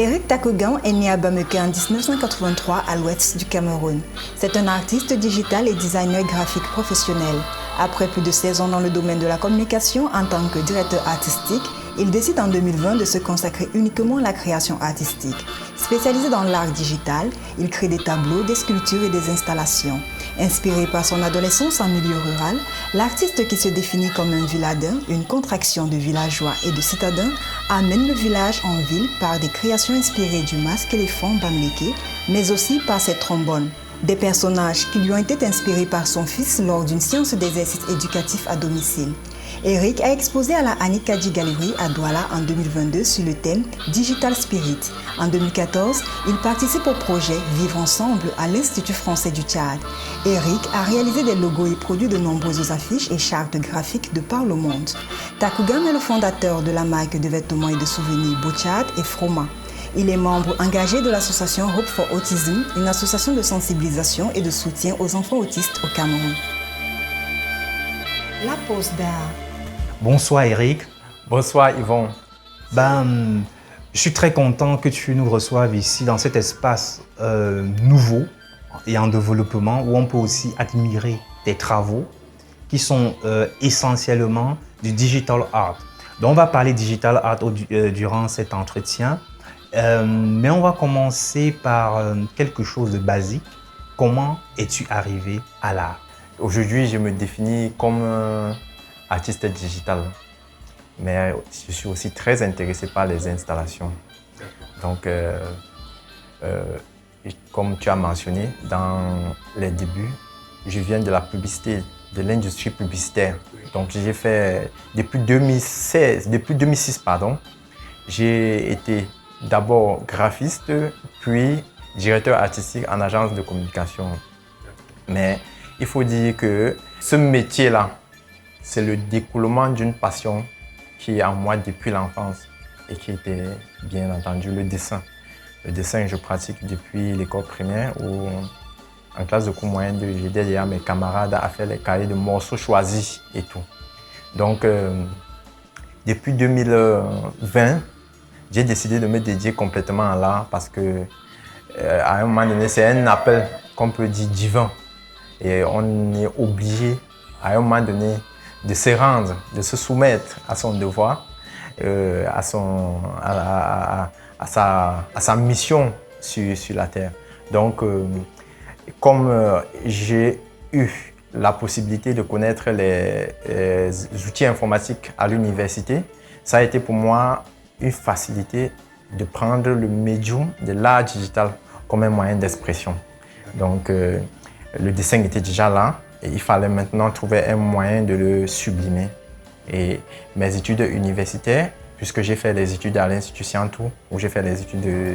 Eric Takougan est né à Bamako en 1983 à l'ouest du Cameroun. C'est un artiste digital et designer graphique professionnel. Après plus de 16 ans dans le domaine de la communication en tant que directeur artistique, il décide en 2020 de se consacrer uniquement à la création artistique. Spécialisé dans l'art digital, il crée des tableaux, des sculptures et des installations. Inspiré par son adolescence en milieu rural, l'artiste qui se définit comme un villadin, une contraction de villageois et de citadin, amène le village en ville par des créations inspirées du masque éléphant bamléké, mais aussi par ses trombones. Des personnages qui lui ont été inspirés par son fils lors d'une séance d'exercice éducatif à domicile. Eric a exposé à la Anikadji Gallery à Douala en 2022 sur le thème Digital Spirit. En 2014, il participe au projet Vivre ensemble à l'Institut français du Tchad. Eric a réalisé des logos et produit de nombreuses affiches et chartes graphiques de par le monde. Takougan est le fondateur de la marque de vêtements et de souvenirs Bouchad et Froma. Il est membre engagé de l'association Hope for Autism, une association de sensibilisation et de soutien aux enfants autistes au Cameroun. La pause d'art. Bonsoir Eric. Bonsoir Yvon. Je suis très content que tu nous reçoives ici dans cet espace nouveau et en développement où on peut aussi admirer tes travaux qui sont essentiellement du digital art. Donc on va parler digital art durant cet entretien, mais on va commencer par quelque chose de basique. Comment es-tu arrivé à l'art? Aujourd'hui, je me définis comme artiste digital, mais je suis aussi très intéressé par les installations. Donc, comme tu as mentionné dans les débuts, je viens de la publicité, de l'industrie publicitaire. Donc, j'ai fait depuis 2006, j'ai été d'abord graphiste, puis directeur artistique en agence de communication. Mais il faut dire que ce métier-là, c'est le découlement d'une passion qui est en moi depuis l'enfance et qui était bien entendu le dessin. Le dessin, je pratique depuis l'école primaire où, en classe de cours moyen 2, j'aidais déjà mes camarades à faire les cahiers de morceaux choisis et tout. Donc, depuis 2020, j'ai décidé de me dédier complètement à l'art parce que, à un moment donné, c'est un appel qu'on peut dire divin. Et on est obligé, à un moment donné, de se rendre, de se soumettre à son devoir, à sa mission sur la Terre. Donc, comme j'ai eu la possibilité de connaître les outils informatiques à l'université, ça a été pour moi une facilité de prendre le médium de l'art digital comme un moyen d'expression. Donc, le dessin était déjà là et il fallait maintenant trouver un moyen de le sublimer. Et mes études universitaires, puisque j'ai fait les études à l'Institut Scientour, où j'ai fait les études de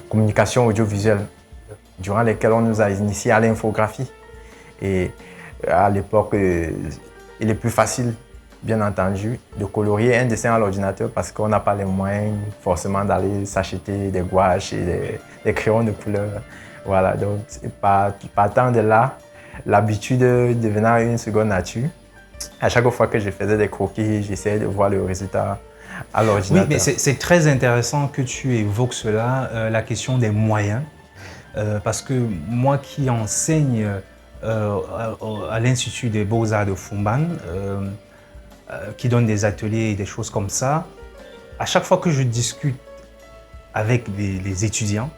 communication audiovisuelle, durant lesquelles on nous a initiés à l'infographie. Et à l'époque, il est plus facile, bien entendu, de colorier un dessin à l'ordinateur parce qu'on n'a pas les moyens forcément d'aller s'acheter des gouaches et des crayons de couleur. Voilà, donc partant de là, l'habitude devenant une seconde nature. À chaque fois que je faisais des croquis, j'essayais de voir le résultat à l'ordinateur. Oui, mais c'est très intéressant que tu évoques cela, la question des moyens. Parce que moi qui enseigne à l'Institut des Beaux-Arts de Fumban, qui donne des ateliers et des choses comme ça, à chaque fois que je discute avec les étudiants,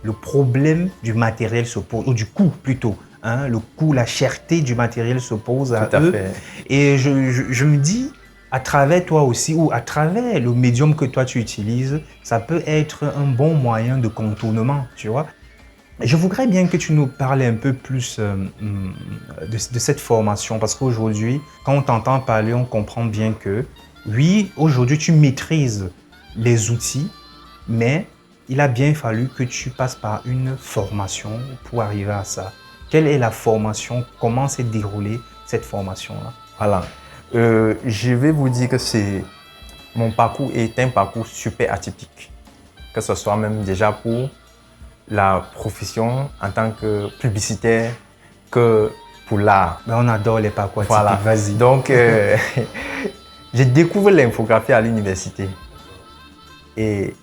le problème du matériel se pose, ou du coût plutôt. Le coût, la cherté du matériel se pose à eux. Fait. Et je me dis, à travers toi aussi, ou à travers le médium que toi tu utilises, ça peut être un bon moyen de contournement, tu vois. Je voudrais bien que tu nous parles un peu plus de cette formation, parce qu'aujourd'hui, quand on t'entend parler, on comprend bien que, oui, aujourd'hui tu maîtrises les outils, mais il a bien fallu que tu passes par une formation pour arriver à ça. Quelle est la formation? Comment s'est déroulée cette formation-là? Voilà. Je vais vous dire que mon parcours est un parcours super atypique. Que ce soit même déjà pour la profession en tant que publicitaire que pour l'art. Ben on adore les parcours atypiques, voilà. Vas-y. Donc, j'ai découvert l'infographie à l'université. Et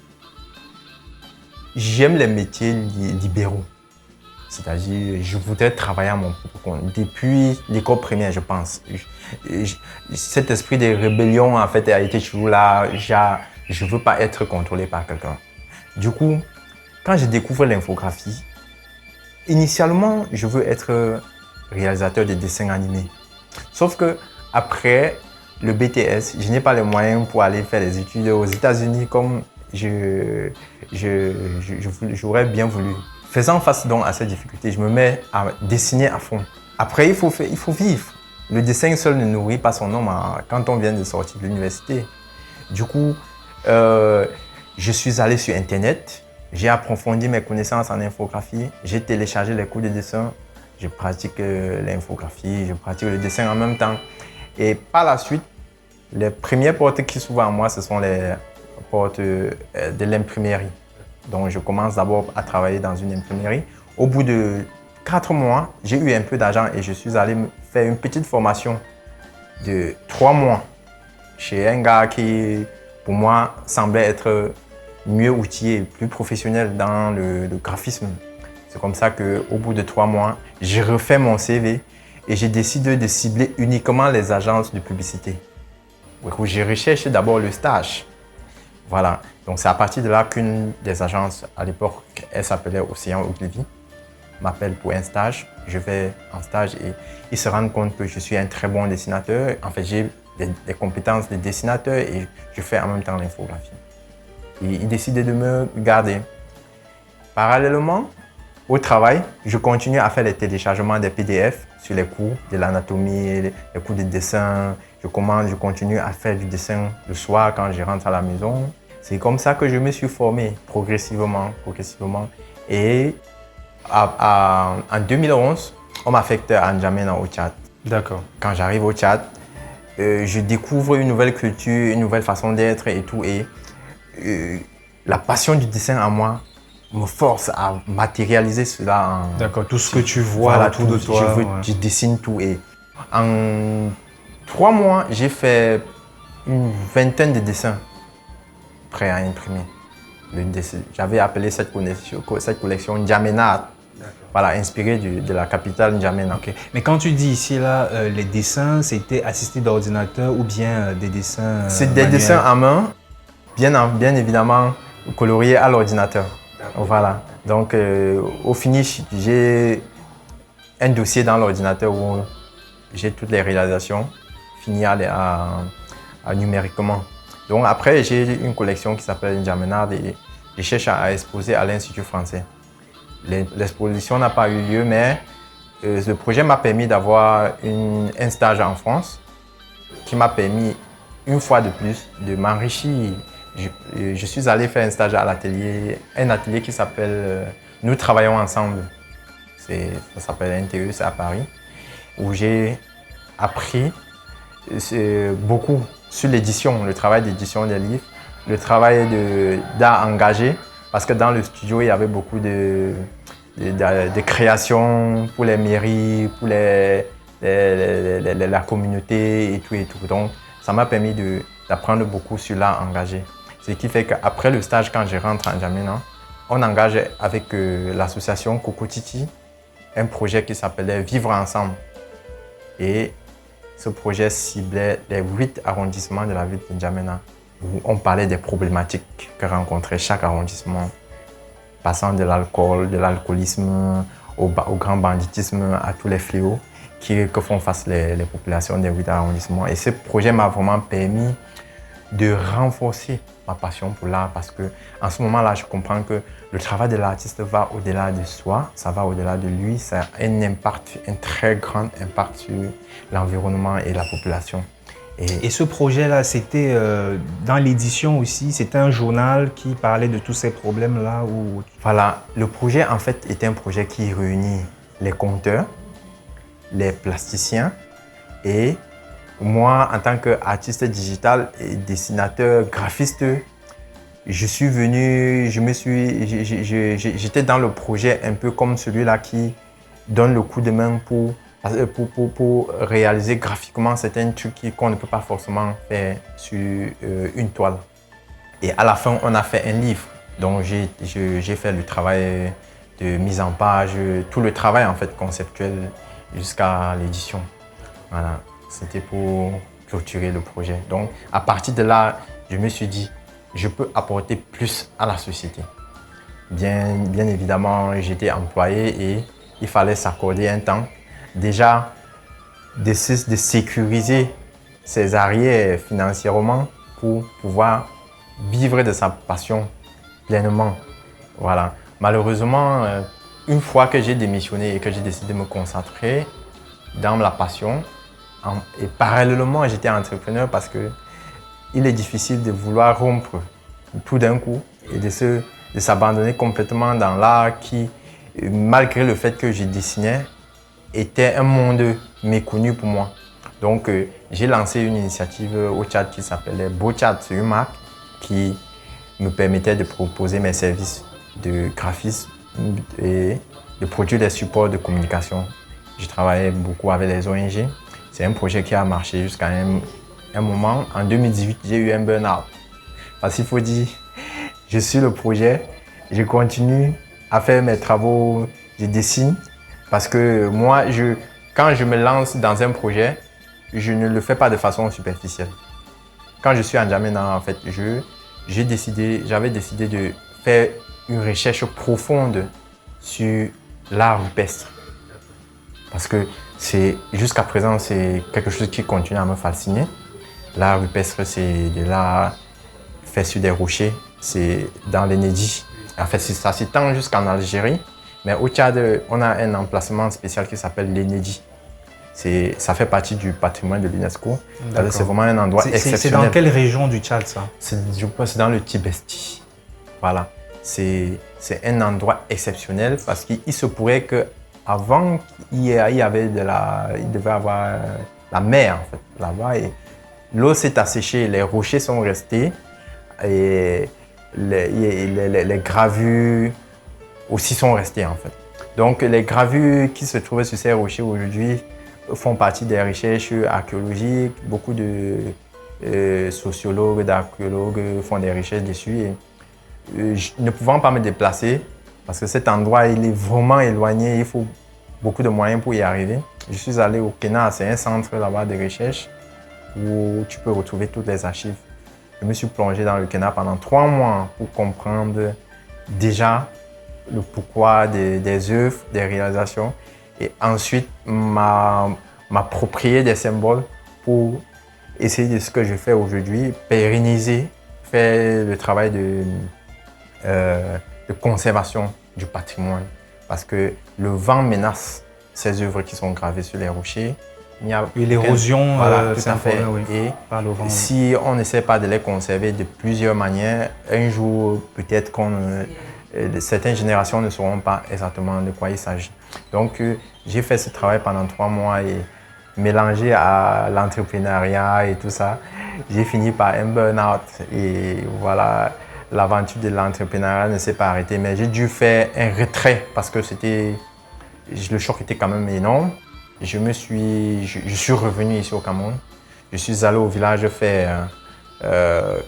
j'aime les métiers libéraux. C'est-à-dire, je voudrais travailler à mon propre compte. Depuis l'école primaire, je pense. Cet esprit de rébellion, en fait, a été toujours là. Je ne veux pas être contrôlé par quelqu'un. Du coup, quand je découvre l'infographie, initialement, je veux être réalisateur de dessins animés. Sauf que après le BTS, je n'ai pas les moyens pour aller faire des études aux États-Unis comme j'aurais bien voulu. Faisant face donc à ces difficultés, je me mets à dessiner à fond. Après, il faut vivre. Le dessin seul ne nourrit pas son homme quand on vient de sortir de l'université. Du coup, je suis allé sur Internet, j'ai approfondi mes connaissances en infographie, j'ai téléchargé les cours de dessin, je pratique l'infographie, je pratique le dessin en même temps. Et par la suite, les premières portes qui s'ouvrent à moi, ce sont les portes de l'imprimerie. Donc, je commence d'abord à travailler dans une imprimerie. Au bout de 4 mois, j'ai eu un peu d'argent et je suis allé faire une petite formation de 3 mois chez un gars qui, pour moi, semblait être mieux outillé, plus professionnel dans le graphisme. C'est comme ça qu'au bout de 3 mois, j'ai refait mon CV et j'ai décidé de cibler uniquement les agences de publicité. Donc, j'ai recherché d'abord le stage. Voilà, donc c'est à partir de là qu'une des agences, à l'époque, elle s'appelait Océan Ogilvy, m'appelle pour un stage. Je vais en stage et ils se rendent compte que je suis un très bon dessinateur. En fait, j'ai des compétences de dessinateur et je fais en même temps l'infographie. Et ils décident de me garder. Parallèlement au travail, je continue à faire les téléchargements des PDF sur les cours de l'anatomie, les cours de dessin. Je continue à faire du dessin le soir quand je rentre à la maison. C'est comme ça que je me suis formé progressivement. Et en 2011, on m'affecte à N'Djamena au Tchad. D'accord. Quand j'arrive au Tchad, je découvre une nouvelle culture, une nouvelle façon d'être et tout. Et la passion du dessin en moi me force à matérialiser cela. D'accord, tout ce que tu vois voilà, autour de toi. Je dessine tout. Et en 3 mois, j'ai fait une vingtaine de dessins prêts à imprimer. J'avais appelé cette collection N'Djamena, voilà, inspirée de la capitale N'Djamena. Okay. Mais quand tu dis ici, là, les dessins, c'était assisté d'ordinateur ou bien des dessins c'est des dessins à main, bien évidemment coloriés à l'ordinateur. Voilà. Donc, au finish, j'ai un dossier dans l'ordinateur où j'ai toutes les réalisations finies numériquement. Donc, après, j'ai une collection qui s'appelle N'Djamena et je cherche à exposer à l'Institut français. L'exposition n'a pas eu lieu, mais le projet m'a permis d'avoir un stage en France qui m'a permis, une fois de plus, de m'enrichir. Je suis allé faire un stage à un atelier qui s'appelle Nous travaillons ensemble. Ça s'appelle NTE, c'est à Paris, où j'ai appris beaucoup sur l'édition, le travail d'édition des livres, le travail d'art engagé, parce que dans le studio, il y avait beaucoup de créations pour les mairies, pour la communauté et tout. Donc, ça m'a permis d'apprendre beaucoup sur l'art engagé. Ce qui fait qu'après le stage, quand je rentre en N'Djamena, on engage avec l'association Cocotiti un projet qui s'appelait Vivre ensemble. Et ce projet ciblait les 8 arrondissements de la ville de N'Djamena, où on parlait des problématiques que rencontrait chaque arrondissement, passant de l'alcool, de l'alcoolisme, au grand banditisme, à tous les fléaux que font face les populations des 8 arrondissements. Et ce projet m'a vraiment permis de renforcer ma passion pour l'art parce qu'en ce moment-là, je comprends que le travail de l'artiste va au-delà de soi, ça va au-delà de lui, ça a un très grand impact sur l'environnement et la population. Et ce projet-là, c'était dans l'édition aussi, c'était un journal qui parlait de tous ces problèmes-là ou... Voilà, le projet en fait était un projet qui réunit les conteurs, les plasticiens et moi, en tant qu'artiste digital et dessinateur, graphiste, j'étais dans le projet un peu comme celui-là qui donne le coup de main pour réaliser graphiquement certains trucs qu'on ne peut pas forcément faire sur une toile. Et à la fin, on a fait un livre Donc j'ai fait le travail de mise en page, tout le travail en fait conceptuel jusqu'à l'édition. Voilà, c'était pour clôturer le projet. Donc à partir de là, je me suis dit, je peux apporter plus à la société. Bien évidemment, j'étais employé et il fallait s'accorder un temps. Déjà, de sécuriser ses arrières financièrement pour pouvoir vivre de sa passion pleinement. Voilà. Malheureusement, une fois que j'ai démissionné et que j'ai décidé de me concentrer dans la passion, et parallèlement, j'étais entrepreneur parce qu'il est difficile de vouloir rompre tout d'un coup et de s'abandonner complètement dans l'art qui, malgré le fait que je dessinais, était un monde méconnu pour moi. Donc, j'ai lancé une initiative au Tchad qui s'appelait BoChat. C'est une marque qui me permettait de proposer mes services de graphisme et de produire des supports de communication. Je travaillais beaucoup avec les ONG. C'est un projet qui a marché jusqu'à un moment. En 2018, j'ai eu un burn-out. Parce qu'il faut dire, je suis le projet, je continue à faire mes travaux, je dessine. Parce que moi, quand je me lance dans un projet, je ne le fais pas de façon superficielle. Quand je suis en N'Djamena, en fait, j'avais décidé de faire une recherche profonde sur l'art rupestre. Parce que jusqu'à présent, c'est quelque chose qui continue à me fasciner. L'art rupestre, c'est de l'art fait sur des rochers, c'est dans les Nédis. En fait, ça s'étend jusqu'en Algérie. Mais au Tchad, on a un emplacement spécial qui s'appelle l'Enedi. Ça fait partie du patrimoine de l'UNESCO. C'est vraiment un endroit exceptionnel. C'est dans quelle région du Tchad, ça? Je pense que c'est dans le Tibesti. Voilà. C'est un endroit exceptionnel parce qu'il se pourrait qu'avant, il devait avoir la mer en fait, là-bas. Et l'eau s'est asséchée, les rochers sont restés et les gravures aussi sont restés en fait. Donc les gravures qui se trouvent sur ces rochers aujourd'hui font partie des recherches archéologiques. Beaucoup de sociologues, d'archéologues font des recherches dessus. Et, ne pouvant pas me déplacer, parce que cet endroit il est vraiment éloigné, il faut beaucoup de moyens pour y arriver. Je suis allé au Kenya, c'est un centre là-bas de recherche où tu peux retrouver toutes les archives. Je me suis plongé dans le Kenya pendant 3 mois pour comprendre déjà le pourquoi des œuvres, des réalisations, et ensuite m'approprier des symboles pour essayer de ce que je fais aujourd'hui, pérenniser, faire le travail de conservation du patrimoine. Parce que le vent menace ces œuvres qui sont gravées sur les rochers. Et l'érosion, voilà, c'est un problème, oui. Et par le vent, si on n'essaie pas de les conserver de plusieurs manières, un jour, peut-être certaines générations ne sauront pas exactement de quoi il s'agit. Donc, j'ai fait ce travail pendant 3 mois et mélangé à l'entrepreneuriat et tout ça, j'ai fini par un burn-out. Et voilà, l'aventure de l'entrepreneuriat ne s'est pas arrêtée, mais j'ai dû faire un retrait parce que le choc était quand même énorme. Je suis revenu ici au Cameroun. Je suis allé au village faire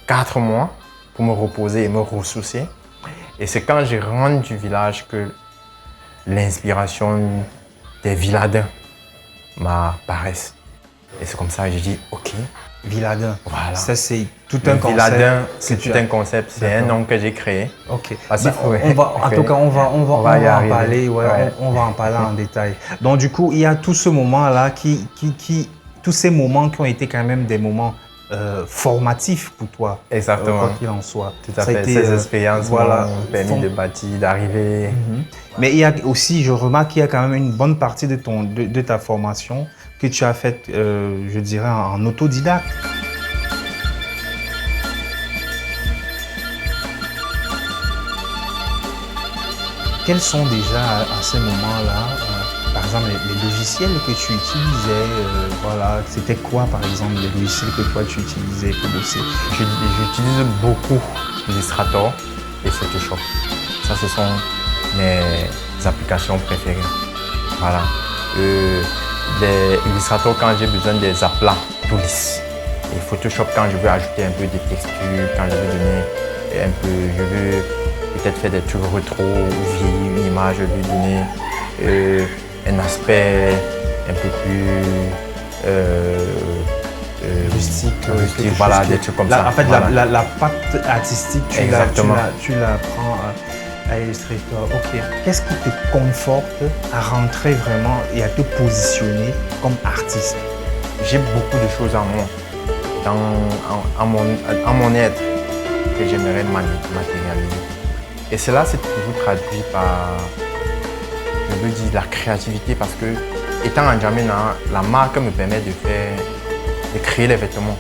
4 mois pour me reposer et me ressourcer. Et c'est quand je rentre du village que l'inspiration des villadins m'apparaissent. Et c'est comme ça que j'ai dit, OK. Villadin. Voilà. Ça, c'est tout un concept. Villadin, c'est tout un concept. C'est un nom que j'ai créé. OK. En tout cas, on va en parler. Ouais, ouais. On va en parler en détail. Donc, du coup, il y a tout ce moment-là tous ces moments qui ont été quand même des moments formatifs pour toi. Exactement. Quoi qu'il en soit. Tout à fait. Ces expériences m'ont permis de bâtir, d'arriver. Mais il y a aussi, je remarque qu'il y a quand même une bonne partie de ta formation que tu as faite, je dirais, en autodidacte. Quels sont déjà à ces moments-là, par exemple, les logiciels que tu utilisais, c'était quoi par exemple les logiciels que toi tu utilisais pour bosser? J'utilise beaucoup Illustrator et Photoshop. Ça, ce sont mes applications préférées. Voilà. Illustrator quand j'ai besoin des aplats tout lisses. Et Photoshop quand je veux ajouter un peu de texture, quand je veux donner je veux peut-être faire des trucs rétro ou vieillir une image, lui donner un aspect un peu plus rustique, voilà, des trucs comme ça. En fait, voilà. la patte artistique, tu la prends à Illustrator. Ok. Qu'est-ce qui te conforte à rentrer vraiment et à te positionner comme artiste? J'ai beaucoup de choses en moi, en mon être, que j'aimerais matérialiser. Et cela s'est toujours traduit par, je veux dire, la créativité, parce que, étant en N'Djamena, la marque me permet de créer les vêtements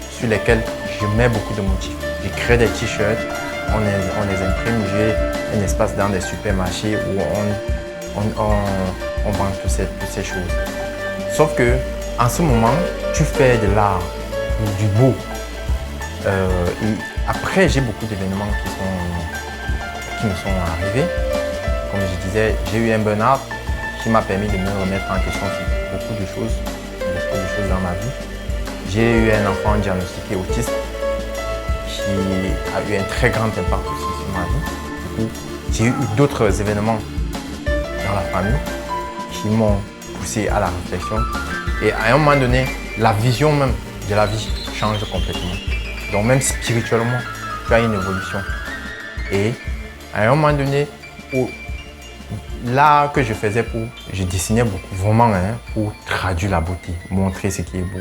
sur lesquels je mets beaucoup de motifs. Je crée des t-shirts, on les imprime, j'ai un espace dans des supermarchés où on vend toutes ces choses. Sauf que, en ce moment, tu fais de l'art, du beau. Et après, j'ai beaucoup d'événements qui me sont arrivés. Comme je disais, j'ai eu un burn-out qui m'a permis de me remettre en question sur beaucoup de choses dans ma vie. J'ai eu un enfant diagnostiqué autiste qui a eu un très grand impact aussi sur ma vie. Du coup, j'ai eu d'autres événements dans la famille qui m'ont poussé à la réflexion. Et à un moment donné, la vision même de la vie change complètement. Donc même spirituellement, tu as une évolution. Et à un moment donné, l'art que je faisais je dessinais beaucoup, vraiment, pour traduire la beauté, montrer ce qui est beau.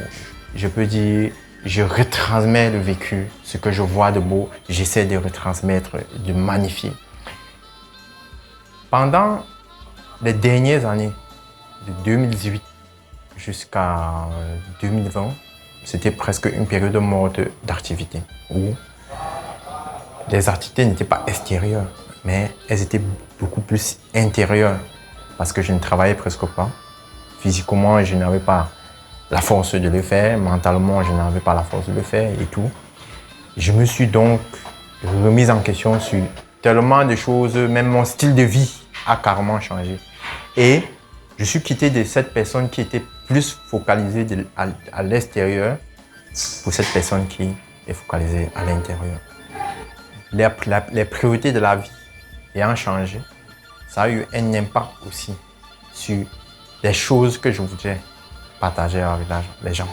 Je peux dire, je retransmets le vécu, ce que je vois de beau, j'essaie de retransmettre, de magnifier. Pendant les dernières années, de 2018 jusqu'à 2020, c'était presque une période morte d'activité où les activités n'étaient pas extérieures, mais elles étaient beaucoup plus intérieures parce que je ne travaillais presque pas. Physiquement, je n'avais pas la force de le faire. Mentalement, je n'avais pas la force de le faire et tout. Je me suis donc remise en question sur tellement de choses, même mon style de vie a carrément changé. Et je suis quitté de cette personne qui était plus focalisée à l'extérieur pour cette personne qui est focalisée à l'intérieur. Les priorités de la vie ayant changé, ça a eu un impact aussi sur les choses que je voudrais partager avec les gens.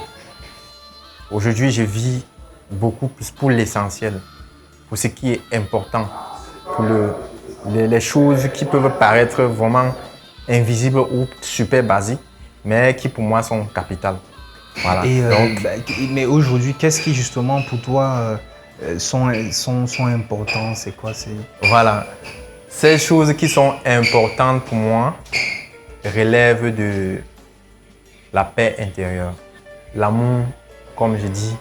Aujourd'hui, je vis beaucoup plus pour l'essentiel, pour ce qui est important, pour les choses qui peuvent paraître vraiment invisibles ou super basiques, mais qui pour moi sont capitales. Voilà. Et mais aujourd'hui, qu'est-ce qui justement pour toi sont importants? C'est quoi? Voilà. Ces choses qui sont importantes pour moi relèvent de la paix intérieure. L'amour, comme je dis,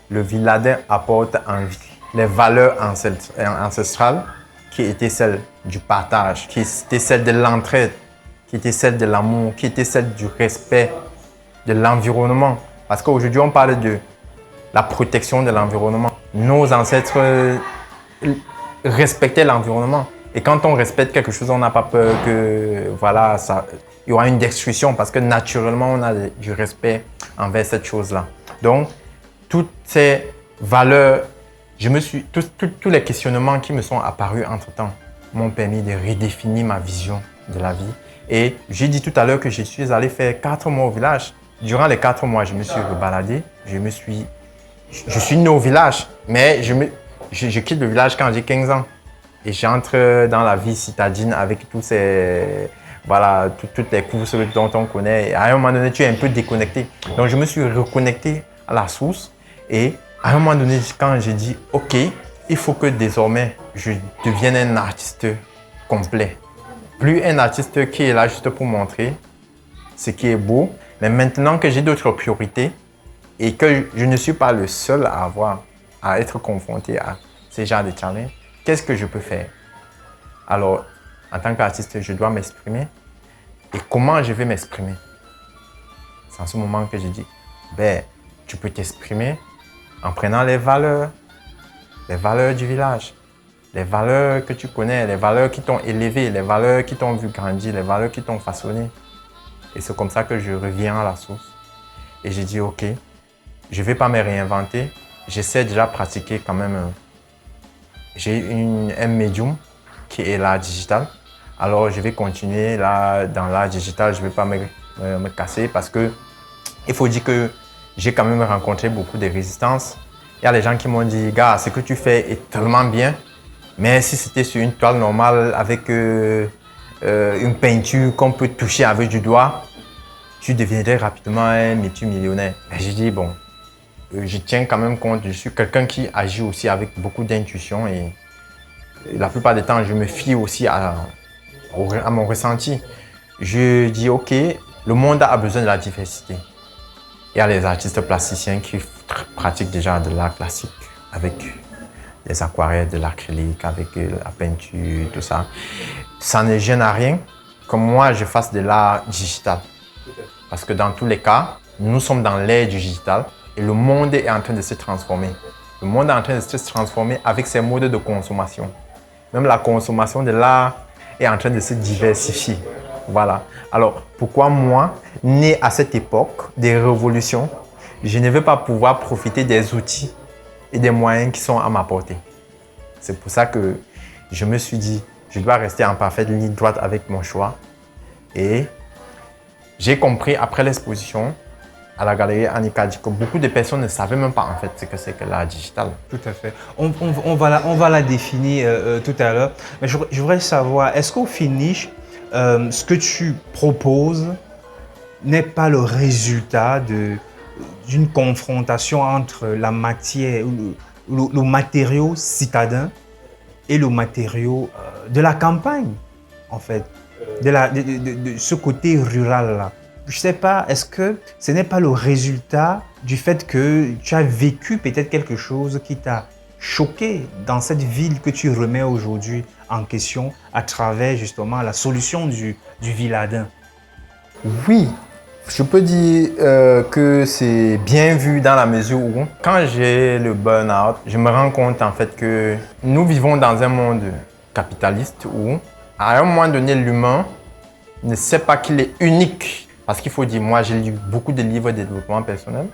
le Villadin apporte en vie les valeurs ancestrales qui étaient celles du partage, qui étaient celles de l'entraide, qui étaient celles de l'amour, qui étaient celles du respect de l'environnement. Parce qu'aujourd'hui, on parle de la protection de l'environnement. Nos ancêtres respectaient l'environnement. Et quand on respecte quelque chose, on n'a pas peur que voilà, il y aura une destruction parce que naturellement, on a du respect envers cette chose-là. Donc, toutes ces valeurs, tous les questionnements qui me sont apparus entre-temps m'ont permis de redéfinir ma vision de la vie. Et j'ai dit tout à l'heure que je suis allé faire 4 mois au village. Durant les 4 mois, je me suis rebaladé. Je suis né au village, mais je quitte le village quand j'ai 15 ans. Et j'entre dans la vie citadine avec toutes les courses dont on connaît. Et à un moment donné, tu es un peu déconnecté. Donc, je me suis reconnecté à la source. Et à un moment donné, quand j'ai dit, OK, il faut que désormais, je devienne un artiste complet. Plus un artiste qui est là juste pour montrer ce qui est beau. Mais maintenant que j'ai d'autres priorités et que je ne suis pas le seul à être confronté à ces genres de challenges, qu'est-ce que je peux faire? Alors, en tant qu'artiste, je dois m'exprimer. Et comment je vais m'exprimer? C'est en ce moment que j'ai dit, tu peux t'exprimer en prenant les valeurs du village, les valeurs que tu connais, les valeurs qui t'ont élevé, les valeurs qui t'ont vu grandir, les valeurs qui t'ont façonné. Et c'est comme ça que je reviens à la source. Et j'ai dit, OK, je ne vais pas me réinventer. J'essaie déjà de pratiquer quand même. J'ai un médium qui est l'art digital. Alors, je vais continuer là, dans l'art digital. Je ne vais pas me casser parce que il faut dire que j'ai quand même rencontré beaucoup de résistances. Il y a des gens qui m'ont dit, gars, ce que tu fais est tellement bien, mais si c'était sur une toile normale avec une peinture qu'on peut toucher avec du doigt, tu deviendrais rapidement un multimillionnaire. Et j'ai dit, bon, je tiens quand même compte, je suis quelqu'un qui agit aussi avec beaucoup d'intuition et la plupart du temps, je me fie aussi à mon ressenti. Je dis, OK, le monde a besoin de la diversité. Il y a les artistes plasticiens qui pratiquent déjà de l'art classique avec des aquarelles, de l'acrylique, avec la peinture, tout ça. Ça ne gêne à rien que moi, je fasse de l'art digital. Parce que dans tous les cas, nous sommes dans l'ère digitale et le monde est en train de se transformer. Le monde est en train de se transformer avec ses modes de consommation. Même la consommation de l'art est en train de se diversifier. Voilà. Alors, pourquoi moi, né à cette époque des révolutions, je ne vais pas pouvoir profiter des outils et des moyens qui sont à ma portée? C'est pour ça que je me suis dit, je dois rester en parfaite ligne droite avec mon choix. Et j'ai compris après l'exposition à la galerie Annika que beaucoup de personnes ne savaient même pas en fait ce que c'est que l'art digital. Tout à fait. On va la définir tout à l'heure. Mais je voudrais savoir, est-ce qu'au finish, ce que tu proposes n'est pas le résultat d'une confrontation entre la matière, le matériau citadin et le matériau de la campagne, en fait, de ce côté rural-là? Je ne sais pas, est-ce que ce n'est pas le résultat du fait que tu as vécu peut-être quelque chose qui t'a choqué dans cette ville que tu remets aujourd'hui en question à travers justement la solution du Villadin? Oui, je peux dire que c'est bien vu dans la mesure où quand j'ai le burn-out, je me rends compte en fait que nous vivons dans un monde capitaliste où à un moment donné l'humain ne sait pas qu'il est unique. Parce qu'il faut dire, moi j'ai lu beaucoup de livres de développement personnel.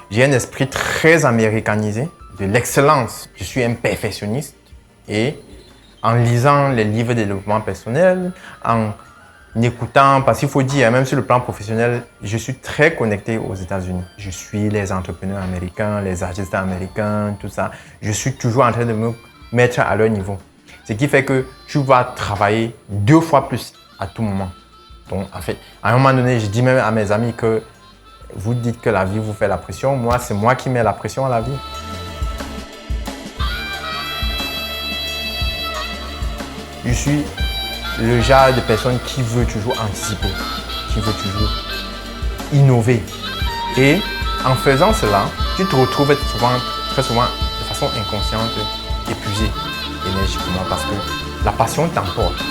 J'ai un esprit très américanisé, de l'excellence. Je suis un perfectionniste et en lisant les livres de développement personnel, en écoutant, parce qu'il faut dire, même sur le plan professionnel, je suis très connecté aux États-Unis. Je suis les entrepreneurs américains, les artistes américains, tout ça. Je suis toujours en train de me mettre à leur niveau. Ce qui fait que tu vas travailler 2 fois plus à tout moment. Donc, en fait, à un moment donné, je dis même à mes amis que vous dites que la vie vous fait la pression. Moi, c'est moi qui mets la pression à la vie. Je suis le genre de personne qui veut toujours anticiper, qui veut toujours innover. Et en faisant cela, tu te retrouves très souvent, de façon inconsciente, épuisé énergiquement parce que la passion t'emporte.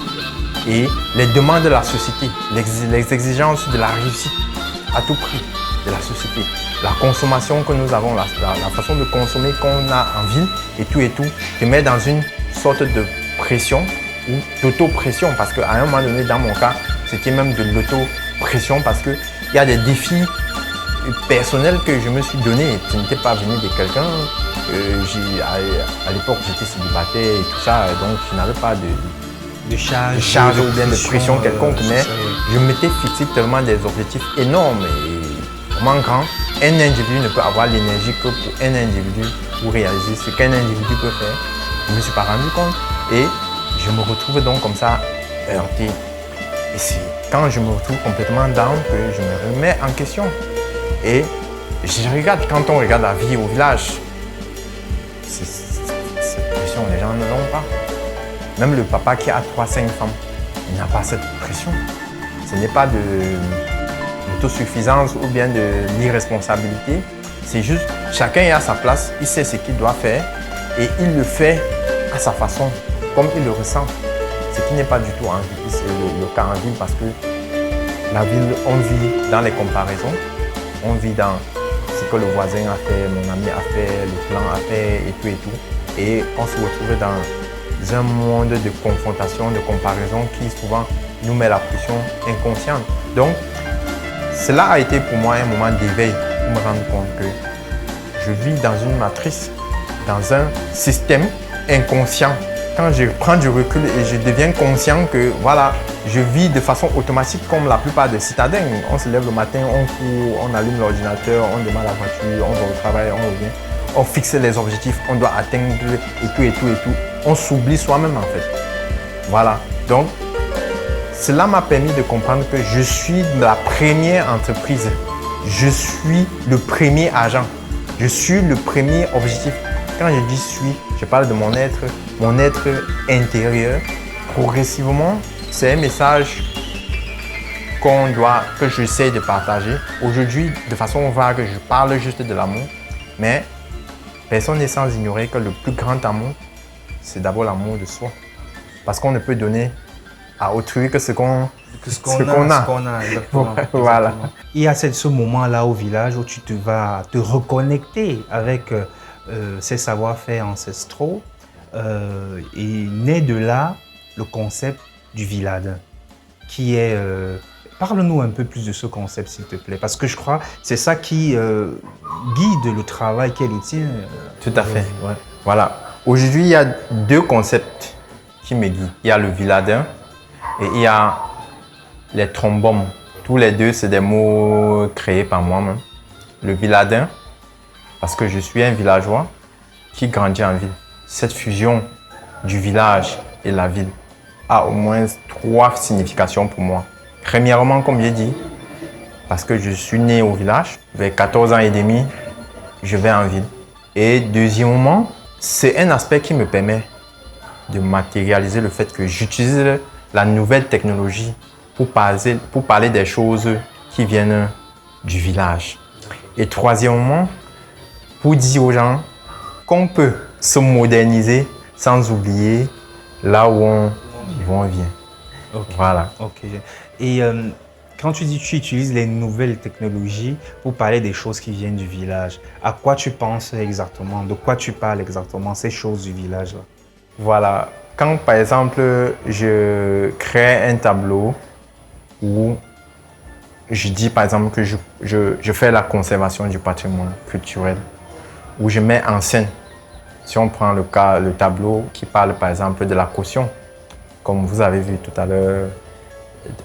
Et les demandes de la société, les exigences de la réussite à tout prix de la société, la consommation que nous avons, la façon de consommer qu'on a en ville et tout, te met dans une sorte de pression ou d'auto-pression parce qu'à un moment donné, dans mon cas, c'était même de l'auto-pression parce qu'il y a des défis personnels que je me suis donné. Ce n'était pas venu de quelqu'un. À l'époque, j'étais célibataire et tout ça, donc je n'avais pas de charge ou bien de pression quelconque, mais je m'étais fixé tellement des objectifs énormes et vraiment grands. Un individu ne peut avoir l'énergie que pour un individu pour réaliser ce qu'un individu peut faire. Je ne me suis pas rendu compte et je me retrouve donc comme ça heurté. Et c'est quand je me retrouve complètement down que je me remets en question. Et je regarde, quand on regarde la vie au village, cette pression, les gens ne l'ont pas. Même le papa qui a 3-5 femmes, il n'a pas cette pression. Ce n'est pas de l'autosuffisance ou bien de l'irresponsabilité. C'est juste, chacun est à sa place, il sait ce qu'il doit faire et il le fait à sa façon, comme il le ressent. Ce qui n'est pas du tout en ville, c'est le cas en ville parce que la ville, on vit dans les comparaisons, on vit dans ce que le voisin a fait, mon ami a fait, le clan a fait et tout. Et on se retrouve dans un monde de confrontation, de comparaison qui souvent nous met la pression inconsciente. Donc, cela a été pour moi un moment d'éveil pour me rendre compte que je vis dans une matrice, dans un système inconscient quand je prends du recul et je deviens conscient que voilà, je vis de façon automatique comme la plupart des citadins. On se lève le matin, on court, on allume l'ordinateur, on démarre la voiture, on va au travail, on revient. On fixe les objectifs, on doit atteindre et tout. On s'oublie soi-même en fait. Voilà. Donc, cela m'a permis de comprendre que je suis la première entreprise. Je suis le premier agent. Je suis le premier objectif. Quand je dis suis, je parle de mon être intérieur. Progressivement, c'est un message que j'essaie de partager. Aujourd'hui, de façon vague, je parle juste de l'amour. Mais personne n'est sans ignorer que le plus grand amour, c'est d'abord l'amour de soi. Parce qu'on ne peut donner à autrui que ce qu'on a. Exactement. Voilà. Il y a ce moment-là au village où tu vas te reconnecter avec ces savoir-faire ancestraux et naît de là le concept du Viladin qui est... Parle-nous un peu plus de ce concept, s'il te plaît, parce que je crois que c'est ça qui guide le travail qui est le tien. Tout à fait. Ouais. Voilà. Aujourd'hui, il y a deux concepts qui me guident. Il y a le Viladin et il y a les trombones. Tous les deux, c'est des mots créés par moi-même. Le Viladin, parce que je suis un villageois qui grandit en ville. Cette fusion du village et la ville a au moins 3 significations pour moi. Premièrement, comme j'ai dit, parce que je suis né au village, vers 14 ans et demi, je vais en ville. Et deuxièmement, c'est un aspect qui me permet de matérialiser le fait que j'utilise la nouvelle technologie pour parler des choses qui viennent du village. Et troisièmement, pour dire aux gens qu'on peut se moderniser sans oublier là où on vient. Okay. Voilà. Ok. Et quand tu dis que tu utilises les nouvelles technologies pour parler des choses qui viennent du village, à quoi tu penses exactement? De quoi tu parles exactement, ces choses du village-là? Voilà. Quand, par exemple, je crée un tableau où je dis, par exemple, que je fais la conservation du patrimoine culturel, où je mets en scène, si on prend le tableau qui parle, par exemple, de la caution, comme vous avez vu tout à l'heure,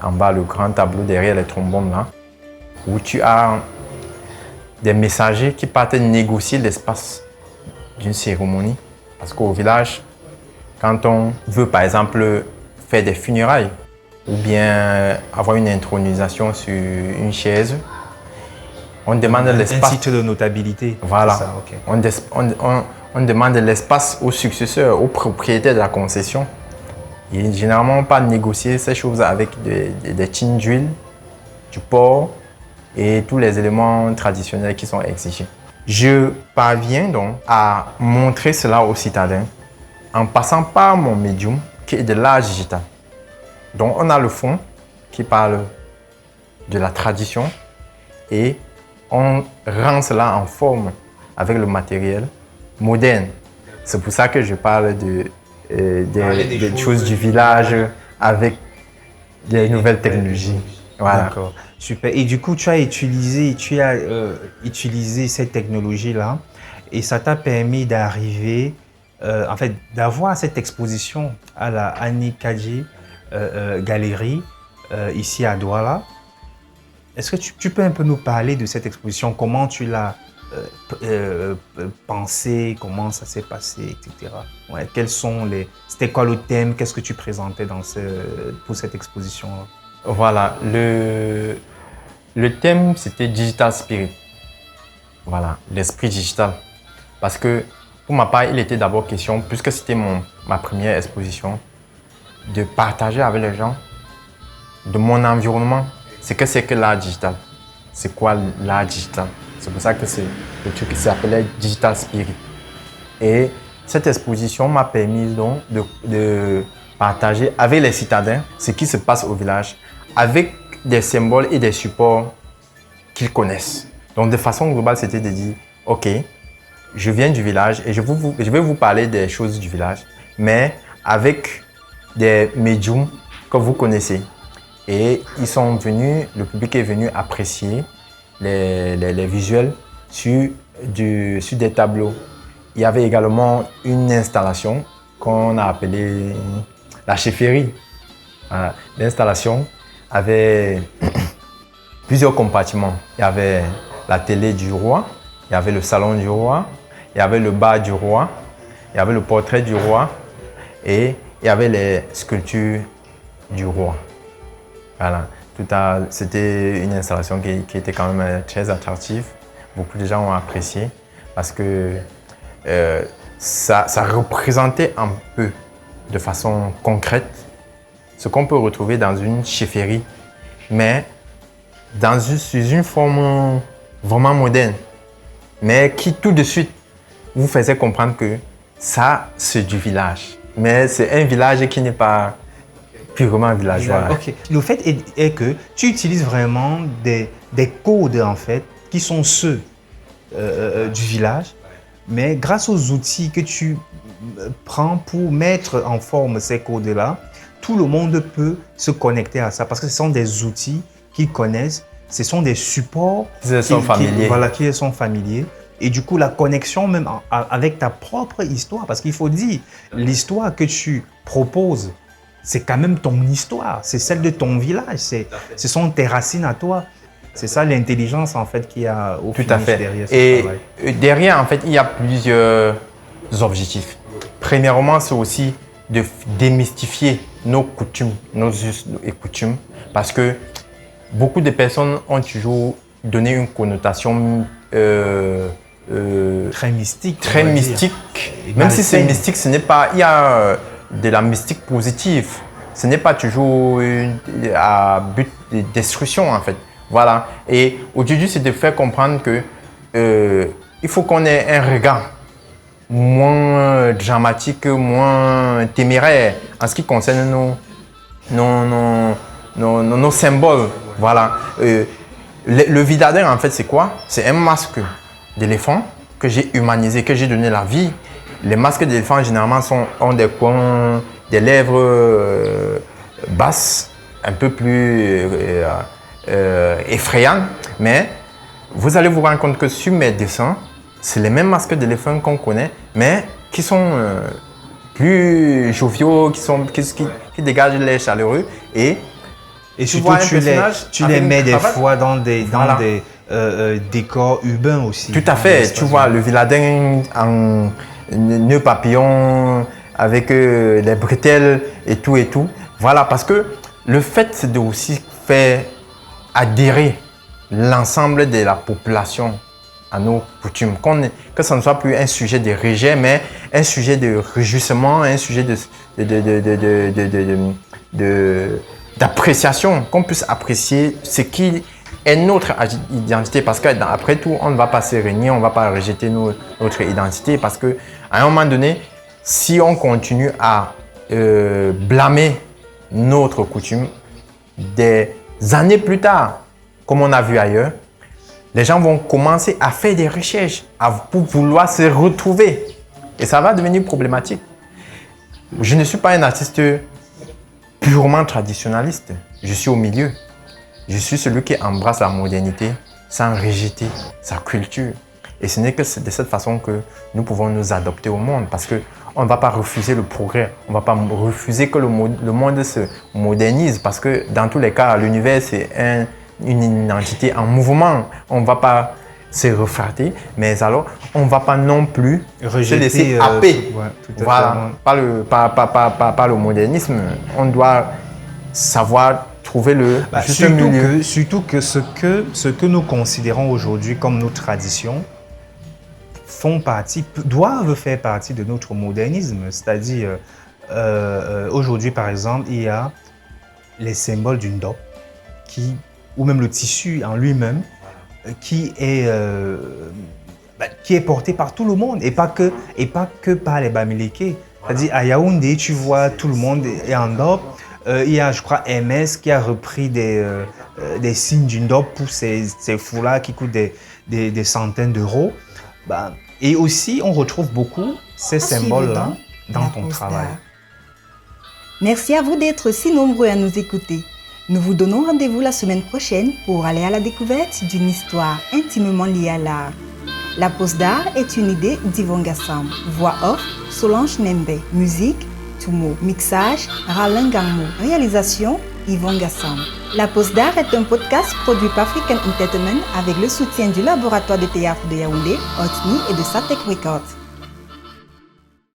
en bas, le grand tableau derrière les trombones, là, où tu as des messagers qui partent négocier l'espace d'une cérémonie. Parce qu'au village, quand on veut, par exemple, faire des funérailles ou bien avoir une intronisation sur une chaise, on demande l'espace. Un titre de notabilité. Voilà. Ça, okay. On demande l'espace aux successeurs, aux propriétaires de la concession. Et généralement, on pas négocier ces choses avec des tines d'huile, du porc et tous les éléments traditionnels qui sont exigés. Je parviens donc à montrer cela aux citadins en passant par mon médium qui est de l'art digital. Donc on a le fond qui parle de la tradition et on rend cela en forme avec le matériel moderne. C'est pour ça que je parle des choses du village avec des nouvelles technologies. Voilà. D'accord, super. Et du coup, tu as utilisé cette technologie-là et ça t'a permis d'arriver, en fait, d'avoir cette exposition à la Annie Kadji Galerie ici à Douala. Est-ce que tu peux un peu nous parler de cette exposition? Comment tu l'as pensée? Comment ça s'est passé, etc. Ouais, c'était quoi le thème? Qu'est-ce que tu présentais pour cette exposition-là? Voilà, le thème c'était Digital Spirit. Voilà, l'esprit digital. Parce que pour ma part, il était d'abord question, puisque c'était ma première exposition, de partager avec les gens de mon environnement ce que c'est que l'art digital. C'est quoi l'art digital? C'est pour ça que c'est le truc qui s'appelait Digital Spirit. Et cette exposition m'a permis donc de partager avec les citadins ce qui se passe au village, avec des symboles et des supports qu'ils connaissent. Donc de façon globale, c'était de dire, ok, je viens du village et je vais vous parler des choses du village, mais avec des médiums que vous connaissez. Et le public est venu apprécier les visuels sur des tableaux. Il y avait également une installation qu'on a appelée la chefferie. L'installation avait plusieurs compartiments. Il y avait la télé du roi, il y avait le salon du roi, il y avait le bar du roi, il y avait le portrait du roi et il y avait les sculptures du roi. Voilà. C'était une installation qui était quand même très attractive. Beaucoup de gens ont apprécié parce que ça représentait un peu de façon concrète ce qu'on peut retrouver dans une chefferie, mais sous une forme vraiment moderne, mais qui tout de suite vous faisait comprendre que ça, c'est du village. Mais c'est un village qui n'est pas purement villageois. Ok. Le fait est que tu utilises vraiment des codes, en fait, qui sont ceux du village, mais grâce aux outils que tu prends pour mettre en forme ces codes-là, tout le monde peut se connecter à ça parce que ce sont des outils qu'ils connaissent, ce sont des supports qui sont familiers. Et du coup, la connexion même avec ta propre histoire, parce qu'il faut dire, l'histoire que tu proposes, c'est quand même ton histoire, c'est celle de ton village, ce sont tes racines à toi. C'est ça l'intelligence en fait qu'il y a au finish derrière ce travail. Et derrière, en fait, il y a plusieurs objectifs. Premièrement, c'est aussi de démystifier nos coutumes, nos us et coutumes, parce que beaucoup de personnes ont toujours donné une connotation très mystique. Très mystique. Même si c'est mystique, ce n'est pas. Il y a de la mystique positive. Ce n'est pas toujours à but de destruction en fait. Voilà. Et aujourd'hui, c'est de faire comprendre que il faut qu'on ait un regard moins dramatique, moins téméraire en ce qui concerne nos symboles. Voilà. Le vidadin, en fait, c'est quoi? C'est un masque d'éléphant que j'ai humanisé, que j'ai donné la vie. Les masques d'éléphant, généralement, ont des coins, des lèvres basses, un peu plus effrayantes. Mais vous allez vous rendre compte que sur mes dessins, c'est les mêmes masques d'éléphant qu'on connaît, mais qui sont plus joviaux, qui dégagent l'air chaleureux. Et surtout, tu les mets des fois dans des décors urbains aussi. Tout à fait. Tu vois le villadin en nœud papillon, avec les bretelles et tout. Voilà, parce que le fait, c'est de aussi faire adhérer l'ensemble de la population à nos coutumes. Que ce ne soit plus un sujet de rejet, mais un sujet de réjouissement, un sujet d'appréciation, qu'on puisse apprécier ce qui est notre identité, parce qu'après tout, on ne va pas se renier, on ne va pas rejeter notre identité, parce qu'à un moment donné, si on continue à blâmer notre coutume, des années plus tard, comme on a vu ailleurs, les gens vont commencer à faire des recherches pour vouloir se retrouver. Et ça va devenir problématique. Je ne suis pas un artiste purement traditionnaliste. Je suis au milieu. Je suis celui qui embrasse la modernité sans rejeter sa culture. Et ce n'est que de cette façon que nous pouvons nous adapter au monde. Parce qu'on ne va pas refuser le progrès. On ne va pas refuser que le monde se modernise. Parce que dans tous les cas, l'univers, c'est une identité en mouvement. On ne va pas se refrater, mais alors on ne va pas non plus se laisser happer. Voilà, par le modernisme. On doit savoir trouver le juste milieu. Surtout que ce que nous considérons aujourd'hui comme nos traditions doivent faire partie de notre modernisme. C'est-à-dire, aujourd'hui par exemple, il y a les symboles d'une dope ou même le tissu en lui-même, qui est porté par tout le monde et pas que par les Bamileke. C'est-à-dire à Yaoundé, tu vois tout le monde est en dope. Il y a, je crois, MS qui a repris des signes d'une dope pour ces foulards qui coûtent des centaines d'euros. Et aussi, on retrouve beaucoup ces symboles-là dans ton travail. Merci à vous d'être si nombreux à nous écouter. Nous vous donnons rendez-vous la semaine prochaine pour aller à la découverte d'une histoire intimement liée à l'art. La pause d'art est une idée d'Yvon Gassam. Voix off, Solange Nembe. Musique, Tumo. Mixage, Ralin Gangmo. Réalisation, Yvon Gassam. La pause d'art est un podcast produit par African Entertainment avec le soutien du laboratoire de théâtre de Yaoundé, Otni et de Satek Records.